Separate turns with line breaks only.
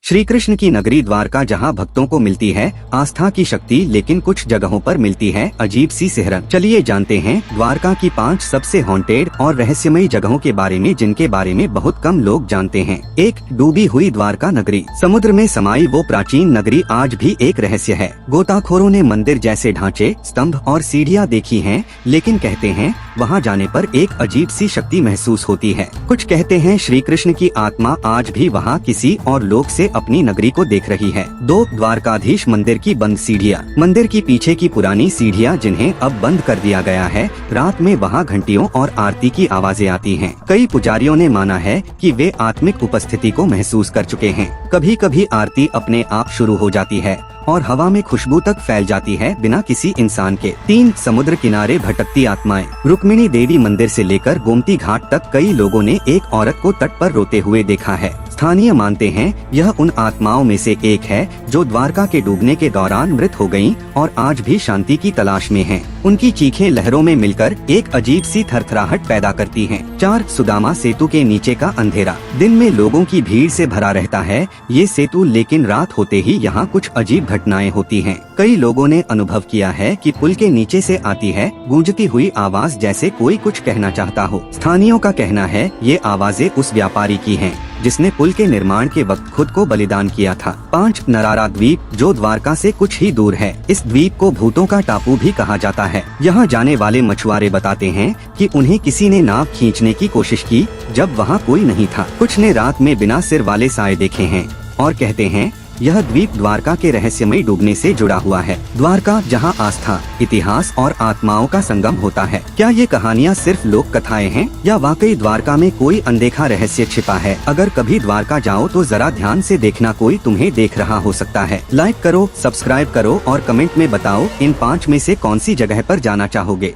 श्री कृष्ण की नगरी द्वारका जहां भक्तों को मिलती है आस्था की शक्ति, लेकिन कुछ जगहों पर मिलती है अजीब सी सिहरन। चलिए जानते हैं द्वारका की 5 सबसे हॉन्टेड और रहस्यमयी जगहों के बारे में, जिनके बारे में बहुत कम लोग जानते हैं। 1. डूबी हुई द्वारका नगरी। समुद्र में समाई वो प्राचीन नगरी आज भी एक रहस्य है। गोताखोरों ने मंदिर जैसे ढांचे, स्तंभ और सीढ़ियां देखी हैं, लेकिन कहते हैं वहां जाने पर एक अजीब सी शक्ति महसूस होती है। कुछ कहते हैं श्री कृष्ण की आत्मा आज भी वहां किसी और लोक से अपनी नगरी को देख रही है। 2. द्वारकाधीश मंदिर की बंद सीढ़ियां। मंदिर की पीछे की पुरानी सीढ़ियां जिन्हें अब बंद कर दिया गया है, रात में वहां घंटियों और आरती की आवाजें आती हैं। कई पुजारियों ने माना है कि वे आत्मिक उपस्थिति को महसूस कर चुके हैं। कभी कभी आरती अपने आप शुरू हो जाती है और हवा में खुशबू तक फैल जाती है बिना किसी इंसान के। 3. समुद्र किनारे भटकती आत्माएं। रुक्मिणी देवी मंदिर से लेकर गोमती घाट तक कई लोगों ने एक औरत को तट पर रोते हुए देखा है। स्थानीय मानते हैं यह उन आत्माओं में से एक है जो द्वारका के डूबने के दौरान मृत हो गयीं और आज भी शांति की तलाश में हैं। उनकी चीखें लहरों में मिलकर एक अजीब सी थरथराहट पैदा करती हैं। 4. सुदामा सेतु के नीचे का अंधेरा। दिन में लोगों की भीड़ से भरा रहता है ये सेतु, लेकिन रात होते ही यहाँ कुछ अजीब घटनाएं होती हैं। कई लोगों ने अनुभव किया है कि पुल के नीचे से आती है गूंजती हुई आवाज, जैसे कोई कुछ कहना चाहता हो। स्थानीयों का कहना है ये आवाजें उस व्यापारी की हैं जिसने पुल के निर्माण के वक्त खुद को बलिदान किया था। 5. नरारा द्वीप, जो द्वारका से कुछ ही दूर है। इस द्वीप को भूतों का टापू भी कहा जाता है। यहाँ जाने वाले मछुआरे बताते हैं कि उन्हें किसी ने नाव खींचने की कोशिश की जब वहाँ कोई नहीं था। कुछ ने रात में बिना सिर वाले साए देखे हैं और कहते हैं यह द्वीप द्वारका के रहस्यमय डूबने से जुड़ा हुआ है। द्वारका जहां आस्था, इतिहास और आत्माओं का संगम होता है। क्या ये कहानियां सिर्फ लोक कथाएं हैं या वाकई द्वारका में कोई अनदेखा रहस्य छिपा है? अगर कभी द्वारका जाओ तो जरा ध्यान से देखना, कोई तुम्हें देख रहा हो सकता है। लाइक करो, सब्सक्राइब करो और कमेंट में बताओ इन 5 में से कौन सी जगह पर जाना चाहोगे।